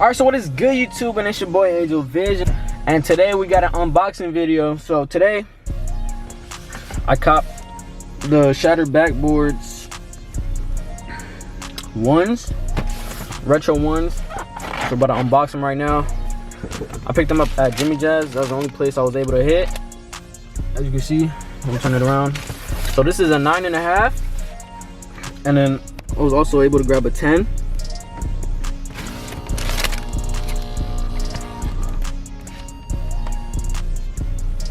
Alright, so what is good, YouTube? And it's your boy Angel Vision, and today we got an unboxing video. So today I copped the Shattered Backboards ones, retro ones. So about to unbox them right now. I picked them up at Jimmy Jazz. That was the only place I was able to hit. As you can see, let me turn it around. So this is a 9.5, and then I was also able to grab a 10.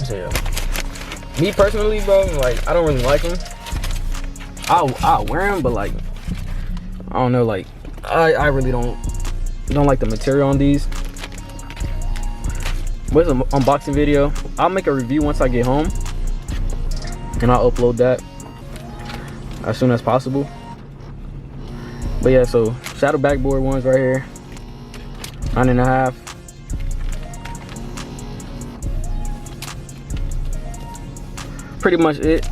So yeah, me personally, bro, like I don't really like them. I'll wear them, but like I don't know, like I really don't like the material on these. But it's an unboxing video. I'll make a review once I get home, and I'll upload that as soon as possible. But yeah, so Shadow Backboard ones right here, 9.5. Pretty much it.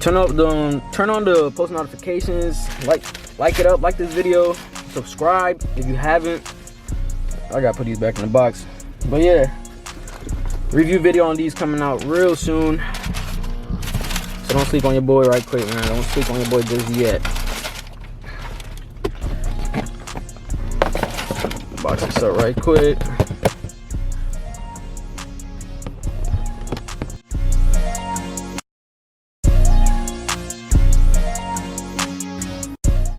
Turn on the post notifications, like it up, like this video, subscribe if you haven't. I gotta put these back in the box. But yeah, review video on these coming out real soon. So don't sleep on your boy right quick, man. Don't sleep on your boy just yet. Box this up right quick.